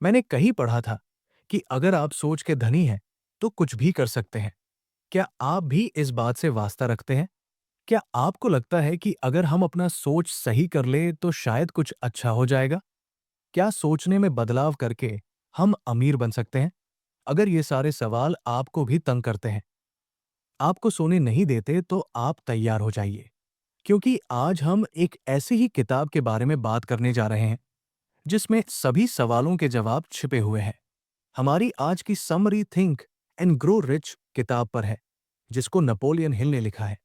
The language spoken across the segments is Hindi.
मैंने कहीं पढ़ा था कि अगर आप सोच के धनी हैं, तो कुछ भी कर सकते हैं। क्या आप भी इस बात से वास्ता रखते हैं? क्या आपको लगता है कि अगर हम अपना सोच सही कर ले तो शायद कुछ अच्छा हो जाएगा? क्या सोचने में बदलाव करके हम अमीर बन सकते हैं? अगर ये सारे सवाल आपको भी तंग करते हैं, आपको सोने नहीं देते तो आप तैयार हो जाइए, क्योंकि आज हम एक ऐसी ही किताब के बारे में बात करने जा रहे हैं जिसमें सभी सवालों के जवाब छिपे हुए हैं। हमारी आज की summary think and grow rich किताब पर है, जिसको नेपोलियन हिल ने लिखा है।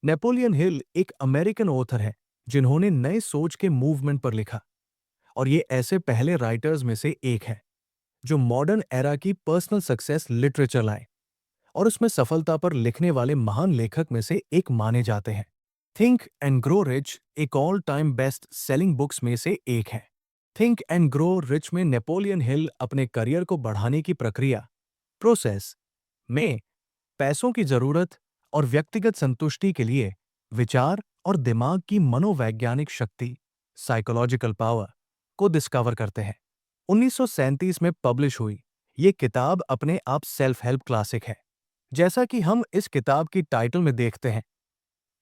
नेपोलियन हिल एक अमेरिकन ऑथर है जिन्होंने नए सोच के मूवमेंट पर लिखा, और ये ऐसे पहले राइटर्स में से एक है जो मॉडर्न एरा की पर्सनल सक्सेस लिटरेचर लाए और उसमें सफलता पर लिखने वाले महान लेखक में से एक माने जाते हैं। थिंक एंड ग्रो रिच एक all time best selling books में से एक है। थिंक एंड ग्रो रिच में नेपोलियन हिल अपने करियर को बढ़ाने की प्रक्रिया प्रोसेस में पैसों की जरूरत और व्यक्तिगत संतुष्टि के लिए विचार और दिमाग की मनोवैज्ञानिक शक्ति साइकोलॉजिकल पावर को डिस्कवर करते हैं। 1937 में पब्लिश हुई ये किताब अपने आप सेल्फ हेल्प क्लासिक है। जैसा कि हम इस किताब की टाइटल में देखते हैं,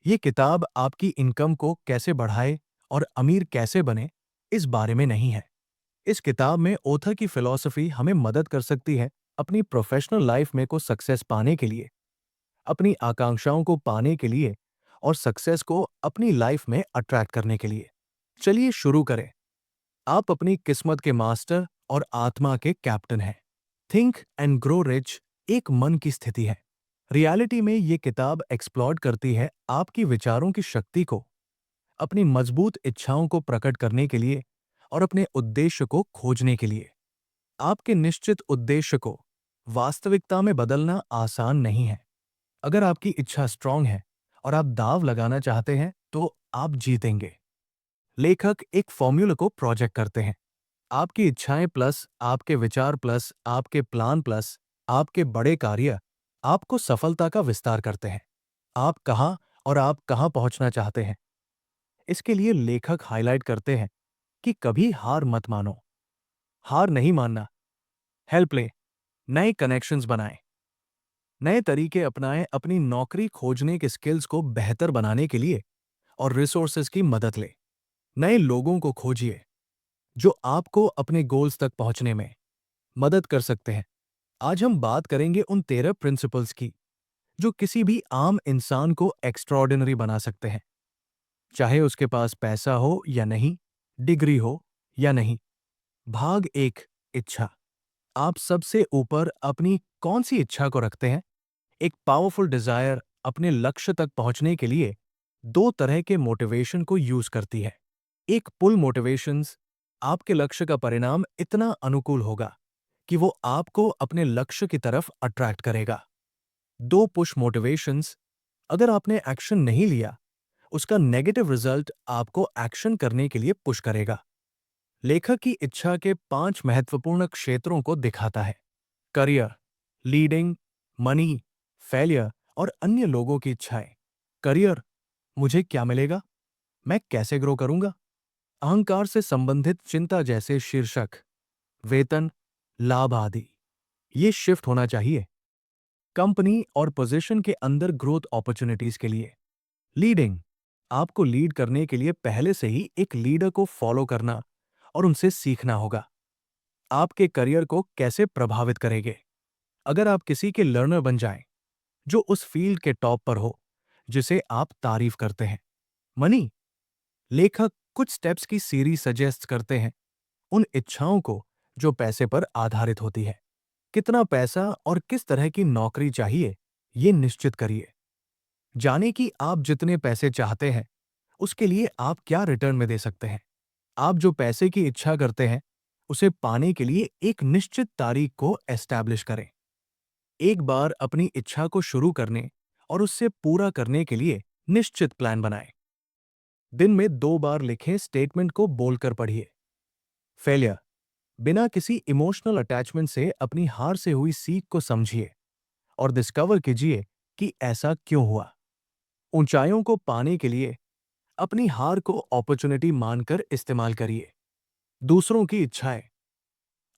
ये किताब आपकी इनकम को कैसे बढ़ाए और अमीर कैसे बने इस बारे में नहीं है। इस किताब में ऑथर की फिलॉसफी हमें मदद कर सकती है अपनी प्रोफेशनल लाइफ में को सक्सेस पाने के लिए, अपनी आकांक्षाओं को पाने के लिए और सक्सेस को अपनी लाइफ में अट्रैक्ट करने के लिए। चलिए शुरू करें। आप अपनी किस्मत के मास्टर और आत्मा के कैप्टन हैं। थिंक एंड ग्रो रिच एक मन की स्थिति है। रियलिटी में ये किताब एक्सप्लोर करती है आपकी विचारों की शक्ति को, अपनी मजबूत इच्छाओं को प्रकट करने के लिए और अपने उद्देश्य को खोजने के लिए। आपके निश्चित उद्देश्य को वास्तविकता में बदलना आसान नहीं है। अगर आपकी इच्छा स्ट्रांग है और आप दाव लगाना चाहते हैं, तो आप जीतेंगे। लेखक एक फॉर्मूला को प्रोजेक्ट करते हैं। आपकी इच्छाएं प्लस आपके विचार प्लस आपके प्लान प्लस आपके बड़े कार्य आपको सफलता का विस्तार करते हैं। आप कहाँ और आप कहाँ पहुंचना चाहते हैं, इसके लिए लेखक हाईलाइट करते हैं कि कभी हार मत मानो। हार नहीं मानना, हेल्प ले, नए कनेक्शंस बनाएं, नए तरीके अपनाएं अपनी नौकरी खोजने के स्किल्स को बेहतर बनाने के लिए और रिसोर्सेज की मदद ले। नए लोगों को खोजिए जो आपको अपने गोल्स तक पहुंचने में मदद कर सकते हैं। आज हम बात करेंगे उन 13 प्रिंसिपल्स की जो किसी भी आम इंसान को एक्स्ट्रॉर्डिनरी बना सकते हैं, चाहे उसके पास पैसा हो या नहीं, डिग्री हो या नहीं। भाग एक, इच्छा। आप सबसे ऊपर अपनी कौन सी इच्छा को रखते हैं? एक पावरफुल डिजायर अपने लक्ष्य तक पहुंचने के लिए दो तरह के मोटिवेशन को यूज करती है। एक पुल मोटिवेशंस, आपके लक्ष्य का परिणाम इतना अनुकूल होगा कि वो आपको अपने लक्ष्य की तरफ अट्रैक्ट करेगा। दो पुश मोटिवेशंस, अगर आपने एक्शन नहीं लिया, उसका नेगेटिव रिजल्ट आपको एक्शन करने के लिए पुश करेगा। लेखक की इच्छा के 5 महत्वपूर्ण क्षेत्रों को दिखाता है। करियर, लीडिंग, मनी, फेलियर और अन्य लोगों की इच्छाएं। करियर, मुझे क्या मिलेगा? मैं कैसे ग्रो करूंगा? अहंकार से संबंधित चिंता जैसे शीर्षक, वेतन, लाभ आदि। ये शिफ्ट होना चाहिए कंपनी और पोजीशन के अंदर ग्रोथ अपॉर्चुनिटीज के लिए। लीडिंग, आपको लीड करने के लिए पहले से ही एक लीडर को फॉलो करना और उनसे सीखना होगा। आपके करियर को कैसे प्रभावित करेंगे? अगर आप किसी के लर्नर बन जाएं जो उस फील्ड के टॉप पर हो जिसे आप तारीफ करते हैं। मनी, लेखक कुछ स्टेप्स की सीरीज सजेस्ट करते हैं उन इच्छाओं को जो पैसे पर आधारित होती है। कितना पैसा और किस तरह की नौकरी चाहिए, ये निश्चित करिए। जाने कि आप जितने पैसे चाहते हैं उसके लिए आप क्या रिटर्न में दे सकते हैं। आप जो पैसे की इच्छा करते हैं उसे पाने के लिए एक निश्चित तारीख को एस्टैब्लिश करें। एक बार अपनी इच्छा को शुरू करने और उससे पूरा करने के लिए निश्चित प्लान बनाएं। दिन में 2 बार लिखें स्टेटमेंट को बोलकर पढ़िए। फेलियर, बिना किसी इमोशनल अटैचमेंट से अपनी हार से हुई सीख को समझिए और डिस्कवर कीजिए कि ऐसा क्यों हुआ। ऊंचाइयों को पाने के लिए अपनी हार को अपॉर्चुनिटी मानकर इस्तेमाल करिए। दूसरों की इच्छाएं,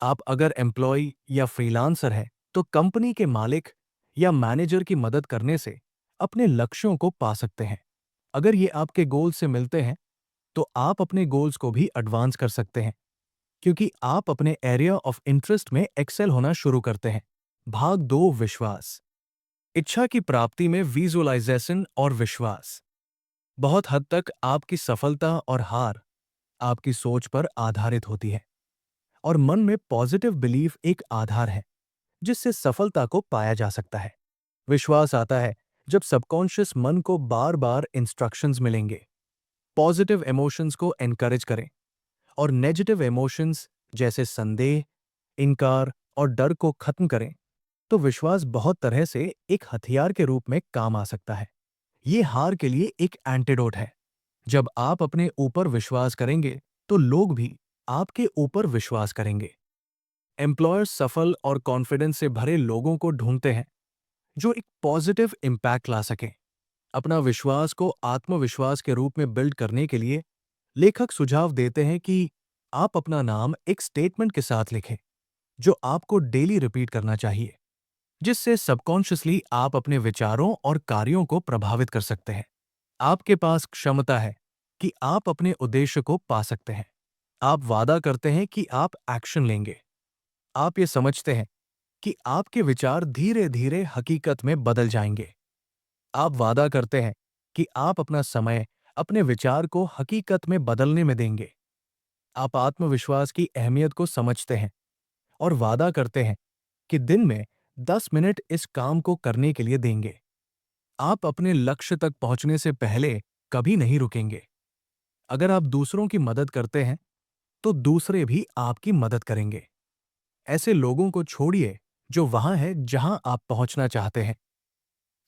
आप अगर एम्प्लॉय या फ्रीलांसर है तो कंपनी के मालिक या मैनेजर की मदद करने से अपने लक्ष्यों को पा सकते हैं। अगर ये आपके गोल से मिलते हैं तो आप अपने गोल्स को भी एडवांस कर सकते हैं, क्योंकि आप अपने एरिया ऑफ इंटरेस्ट में एक्सेल होना शुरू करते हैं। भाग 2, विश्वास। इच्छा की प्राप्ति में विजुअलाइजेशन और विश्वास। बहुत हद तक आपकी सफलता और हार आपकी सोच पर आधारित होती है, और मन में पॉजिटिव बिलीफ एक आधार है जिससे सफलता को पाया जा सकता है। विश्वास आता है जब सबकॉन्शियस मन को बार बार इंस्ट्रक्शंस मिलेंगे। पॉजिटिव इमोशंस को एनकरेज करें और नेगेटिव इमोशंस जैसे संदेह, इनकार और डर को खत्म करें, तो विश्वास बहुत तरह से एक हथियार के रूप में काम आ सकता है। ये हार के लिए एक एंटीडोट है। जब आप अपने ऊपर विश्वास करेंगे तो लोग भी आपके ऊपर विश्वास करेंगे। एम्प्लॉयर्स सफल और कॉन्फिडेंस से भरे लोगों को ढूंढते हैं जो एक पॉजिटिव इम्पैक्ट ला सकें। अपना विश्वास को आत्मविश्वास के रूप में बिल्ड करने के लिए लेखक सुझाव देते हैं कि आप अपना नाम एक स्टेटमेंट के साथ लिखें जो आपको डेली रिपीट करना चाहिए, जिससे सबकॉन्शियसली आप अपने विचारों और कार्यों को प्रभावित कर सकते हैं। आपके पास क्षमता है कि आप अपने उद्देश्य को पा सकते हैं। आप वादा करते हैं कि आप एक्शन लेंगे। आप ये समझते हैं कि आपके विचार धीरे धीरे हकीकत में बदल जाएंगे। आप वादा करते हैं कि आप अपना समय अपने विचार को हकीकत में बदलने में देंगे। आप आत्मविश्वास की अहमियत को समझते हैं और वादा करते हैं कि दिन में 10 मिनट इस काम को करने के लिए देंगे। आप अपने लक्ष्य तक पहुंचने से पहले कभी नहीं रुकेंगे। अगर आप दूसरों की मदद करते हैं तो दूसरे भी आपकी मदद करेंगे। ऐसे लोगों को छोड़िए जो वहां है जहां आप पहुंचना चाहते हैं।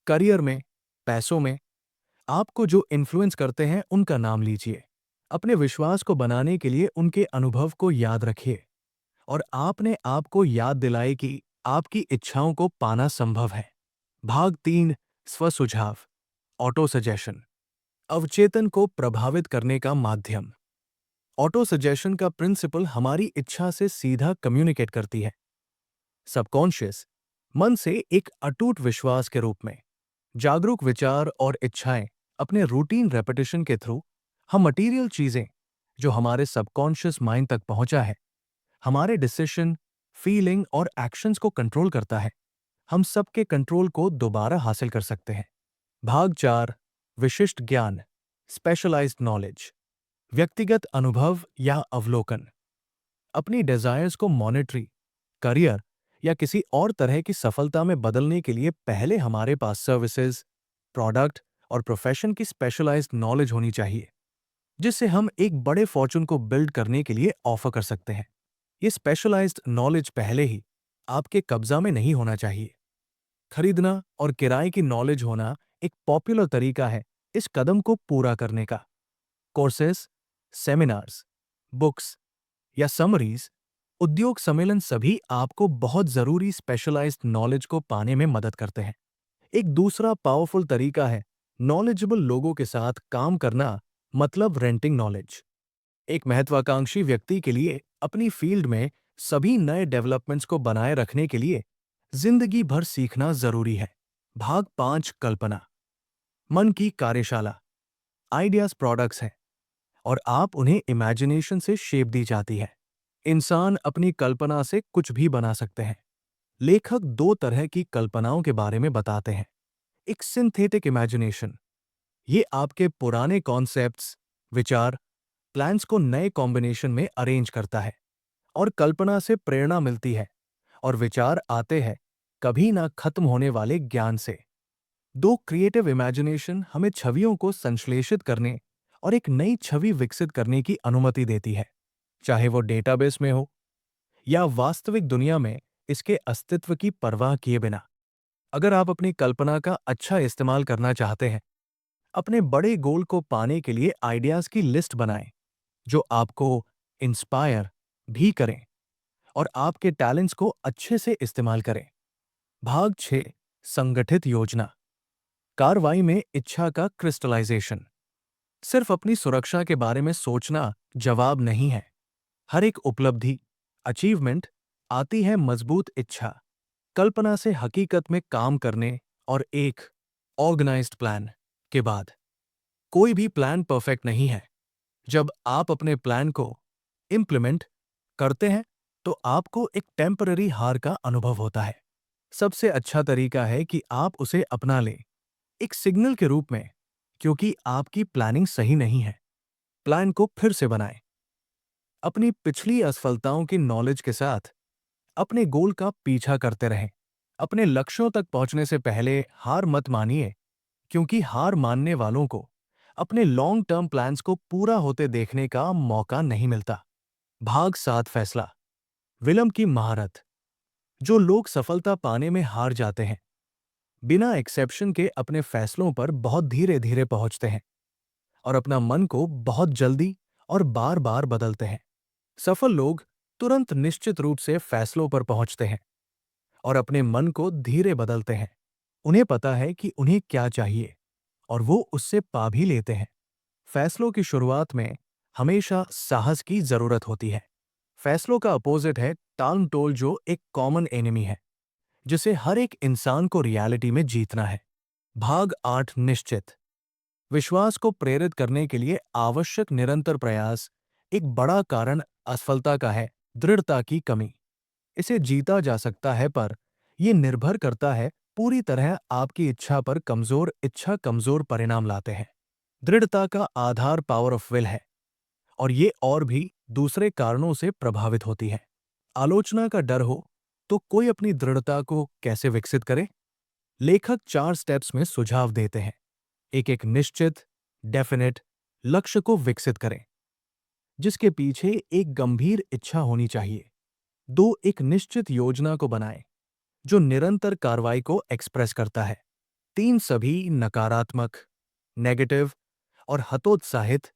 करियर में, पैसों में आपको जो इन्फ्लुएंस करते हैं उनका नाम लीजिए। अपने विश्वास को बनाने के लिए उनके अनुभव को याद रखिए और आपने आपको याद दिलाए कि आपकी इच्छाओं को पाना संभव है। भाग 3, स्व सुझाव, ऑटो सजेशन। अवचेतन को प्रभावित करने का माध्यम। ऑटो सजेशन का प्रिंसिपल हमारी इच्छा से सीधा कम्युनिकेट करती है। सबकॉन्शियस मन से एक अटूट विश्वास के रूप में जागरूक विचार और इच्छाएं अपने रूटीन रेपिटेशन के थ्रू हम मटेरियल चीजें जो हमारे सबकॉन्शियस माइंड तक पहुंचा है, हमारे डिसीजन, फीलिंग और एक्शंस को कंट्रोल करता है। हम सबके कंट्रोल को दोबारा हासिल कर सकते हैं। भाग 4, विशिष्ट ज्ञान, स्पेशलाइज्ड नॉलेज। व्यक्तिगत अनुभव या अवलोकन। अपनी डिजायर्स को मॉनेटरी, करियर या किसी और तरह की सफलता में बदलने के लिए पहले हमारे पास सर्विसेज, प्रोडक्ट और प्रोफेशन की स्पेशलाइज्ड नॉलेज होनी चाहिए, जिससे हम एक बड़े फॉर्चून को बिल्ड करने के लिए ऑफर कर सकते हैं। ये स्पेशलाइज्ड नॉलेज पहले ही आपके कब्जा में नहीं होना चाहिए। खरीदना और किराए की नॉलेज होना एक पॉपुलर तरीका है इस कदम को पूरा करने का। कोर्सेस, सेमिनार्स, बुक्स या समरीज, उद्योग सम्मेलन सभी आपको बहुत जरूरी स्पेशलाइज्ड नॉलेज को पाने में मदद करते हैं। एक दूसरा पावरफुल तरीका है नॉलेजेबल लोगों के साथ काम करना, मतलब रेंटिंग नॉलेज। एक महत्वाकांक्षी व्यक्ति के लिए अपनी फील्ड में सभी नए डेवलपमेंट्स को बनाए रखने के लिए जिंदगी भर सीखना जरूरी है। भाग 5, कल्पना, मन की कार्यशाला। आइडियाज प्रोडक्ट्स हैं और आप उन्हें इमेजिनेशन से शेप दी जाती है। इंसान अपनी कल्पना से कुछ भी बना सकते हैं। लेखक 2 तरह की कल्पनाओं के बारे में बताते हैं। एक सिंथेटिक इमेजिनेशन, ये आपके पुराने कॉन्सेप्ट्स, विचार, प्लान्स को नए कॉम्बिनेशन में अरेंज करता है और कल्पना से प्रेरणा मिलती है और विचार आते हैं कभी ना खत्म होने वाले ज्ञान से। 2, क्रिएटिव इमेजिनेशन हमें छवियों को संश्लेषित करने और एक नई छवि विकसित करने की अनुमति देती है, चाहे वो डेटाबेस में हो या वास्तविक दुनिया में इसके अस्तित्व की परवाह किए बिना। अगर आप अपनी कल्पना का अच्छा इस्तेमाल करना चाहते हैं, अपने बड़े गोल को पाने के लिए आइडियाज की लिस्ट बनाएं जो आपको इंस्पायर भी करें और आपके टैलेंट्स को अच्छे से इस्तेमाल करें। भाग 6, संगठित योजना, कार्रवाई में इच्छा का क्रिस्टलाइजेशन। सिर्फ अपनी सुरक्षा के बारे में सोचना जवाब नहीं है। हर एक उपलब्धि, अचीवमेंट आती है मजबूत इच्छा, कल्पना से हकीकत में काम करने और एक ऑर्गेनाइज्ड प्लान के बाद। कोई भी प्लान परफेक्ट नहीं है। जब आप अपने प्लान को इम्प्लीमेंट करते हैं तो आपको एक टेम्पररी हार का अनुभव होता है। सबसे अच्छा तरीका है कि आप उसे अपना लें, एक सिग्नल के रूप में, क्योंकि आपकी प्लानिंग सही नहीं है। प्लान को फिर से बनाएं। अपनी पिछली असफलताओं की नॉलेज के साथ अपने गोल का पीछा करते रहें। अपने लक्ष्यों तक पहुंचने से पहले हार मत मानिए, क्योंकि हार मानने वालों को अपने लॉन्ग टर्म प्लान्स को पूरा होते देखने का मौका नहीं मिलता। भाग 7 फैसला विलंब की महारत। जो लोग सफलता पाने में हार जाते हैं, बिना एक्सेप्शन के अपने फैसलों पर बहुत धीरे धीरे पहुंचते हैं और अपना मन को बहुत जल्दी और बार बार बदलते हैं। सफल लोग तुरंत निश्चित रूप से फैसलों पर पहुंचते हैं और अपने मन को धीरे बदलते हैं। उन्हें पता है कि उन्हें क्या चाहिए और वो उससे पा भी लेते हैं। फैसलों की शुरुआत में हमेशा साहस की जरूरत होती है। फैसलों का अपोजिट है टालमटोल, जो एक कॉमन एनिमी है जिसे हर एक इंसान को रियलिटी में जीतना है। भाग 8 निश्चित विश्वास को प्रेरित करने के लिए आवश्यक निरंतर प्रयास। एक बड़ा कारण असफलता का है दृढ़ता की कमी। इसे जीता जा सकता है, पर यह निर्भर करता है पूरी तरह आपकी इच्छा पर। कमजोर इच्छा कमजोर परिणाम लाते हैं। दृढ़ता का आधार पावर ऑफ विल है और ये और भी दूसरे कारणों से प्रभावित होती है। आलोचना का डर हो तो कोई अपनी दृढ़ता को कैसे विकसित करे? लेखक 4 स्टेप्स में सुझाव देते हैं। एक एक निश्चित डेफिनेट लक्ष्य को विकसित करें, जिसके पीछे एक गंभीर इच्छा होनी चाहिए। 2 एक निश्चित योजना को बनाएं जो निरंतर कार्रवाई को एक्सप्रेस करता है। 3 सभी नकारात्मक, नेगेटिव और हतोत्साहित,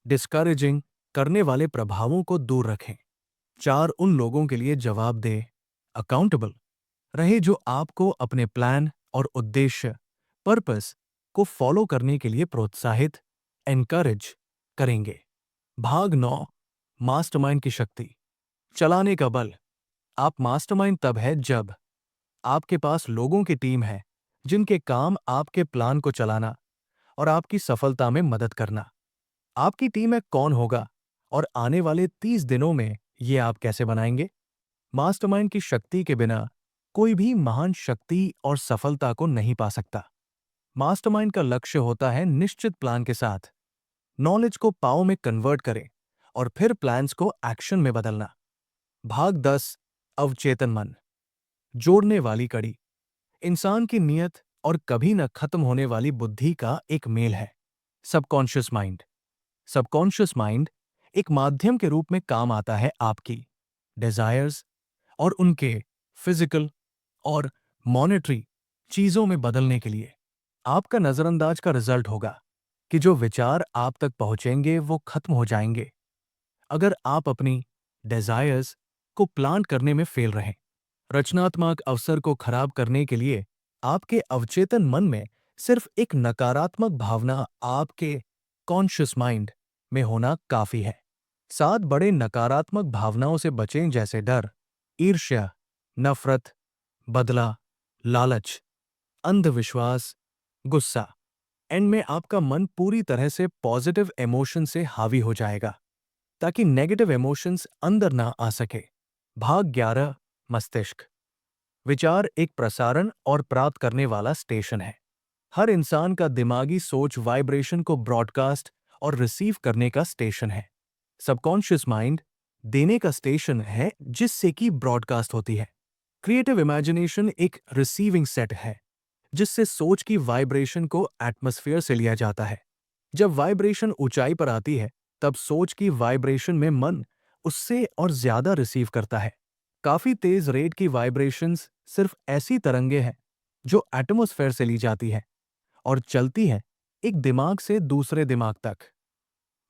डिस्करेजिंग करने वाले प्रभावों को दूर रखें। 4 उन लोगों के लिए जवाब दे अकाउंटेबल रहे जो आपको अपने प्लान और उद्देश्य पर्पस को फॉलो करने के लिए प्रोत्साहित एनकरेज करेंगे। भाग 9 मास्टरमाइंड की शक्ति, चलाने का बल। आप मास्टरमाइंड तब है जब आपके पास लोगों की टीम है जिनके काम आपके प्लान को चलाना और आपकी सफलता में मदद करना। आपकी टीम में कौन होगा और आने वाले 30 दिनों में ये आप कैसे बनाएंगे? मास्टरमाइंड की शक्ति के बिना कोई भी महान शक्ति और सफलता को नहीं पा सकता। मास्टरमाइंड का लक्ष्य होता है निश्चित प्लान के साथ नॉलेज को पाव में कन्वर्ट करें और फिर प्लान्स को एक्शन में बदलना। भाग 10 अवचेतन मन, जोड़ने वाली कड़ी। इंसान की नीयत और कभी न खत्म होने वाली बुद्धि का एक मेल है। Subconscious mind. सबकॉन्शियस माइंड एक माध्यम के रूप में काम आता है आपकी डिजायर्स और उनके फिजिकल और मॉनेटरी चीजों में बदलने के लिए। आपका नजरअंदाज का रिजल्ट होगा कि जो विचार आप तक पहुंचेंगे वो खत्म हो जाएंगे अगर आप अपनी डिजायर्स को प्लान करने में फेल रहें। रचनात्मक अवसर को खराब करने के लिए आपके अवचेतन मन में सिर्फ एक नकारात्मक भावना आपके कॉन्शियस माइंड में होना काफी है। 7 बड़े नकारात्मक भावनाओं से बचें, जैसे डर, ईर्ष्या, नफरत, बदला, लालच, अंधविश्वास, गुस्सा। एंड में आपका मन पूरी तरह से पॉजिटिव इमोशन से हावी हो जाएगा ताकि नेगेटिव इमोशंस अंदर ना आ सके। भाग 11 मस्तिष्क। विचार एक प्रसारण और प्राप्त करने वाला स्टेशन है। हर इंसान का दिमागी सोच वाइब्रेशन को ब्रॉडकास्ट और रिसीव करने का स्टेशन है। सबकॉन्शियस माइंड देने का स्टेशन है जिससे कि ब्रॉडकास्ट होती है। क्रिएटिव इमेजिनेशन एक रिसीविंग सेट है जिससे सोच की वाइब्रेशन को एटमॉस्फेयर से लिया जाता है। जब वाइब्रेशन ऊंचाई पर आती है तब सोच की वाइब्रेशन में मन उससे और ज्यादा रिसीव करता है। काफी तेज रेट की वाइब्रेशंस सिर्फ ऐसी तरंगे हैं जो एटमॉस्फेयर से ली जाती है और चलती है एक दिमाग से दूसरे दिमाग तक।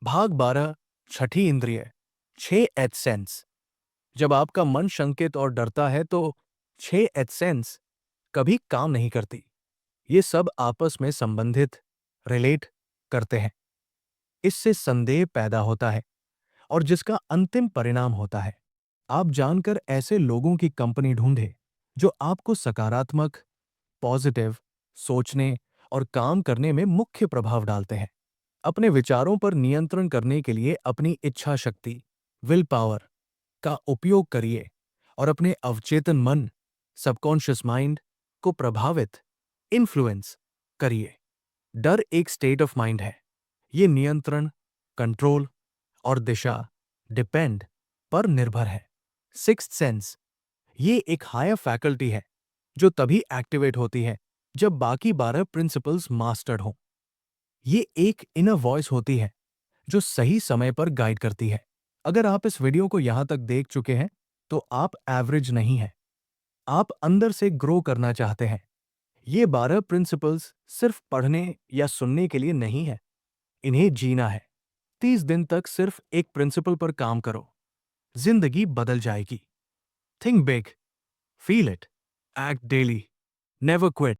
भाग 12 छठी इंद्रिय, 6 एथ सेंस। जब आपका मन शंकित और डरता है तो 6 एथ सेंस कभी काम नहीं करती। ये सब आपस में संबंधित रिलेट करते हैं। इससे संदेह पैदा होता है और जिसका अंतिम परिणाम होता है आप जानकर ऐसे लोगों की कंपनी ढूंढें जो आपको सकारात्मक, पॉजिटिव सोचने और काम करने में मुख्य प्रभाव डालते हैं। अपने विचारों पर नियंत्रण करने के लिए अपनी इच्छा शक्ति, विल पावर का उपयोग करिए और अपने अवचेतन मन, सबकॉन्शियस माइंड को प्रभावित, इन्फ्लुएंस करिए। डर एक स्टेट ऑफ माइंड है। ये नियंत्रण, कंट्रोल और दिशा डिपेंड पर निर्भर है। सिक्स्थ सेंस ये एक हायर फैकल्टी है जो तभी एक्टिवेट होती है जब बाकी 12 प्रिंसिपल्स मास्टर्ड हों। ये एक इनर वॉइस होती है जो सही समय पर गाइड करती है। अगर आप इस वीडियो को यहां तक देख चुके हैं तो आप एवरेज नहीं हैं। आप अंदर से ग्रो करना चाहते हैं। ये 12 प्रिंसिपल्स सिर्फ पढ़ने या सुनने के लिए नहीं है, इन्हें जीना है। 30 दिन तक सिर्फ एक प्रिंसिपल पर काम करो, जिंदगी बदल जाएगी। Think big, feel it, act daily, never quit.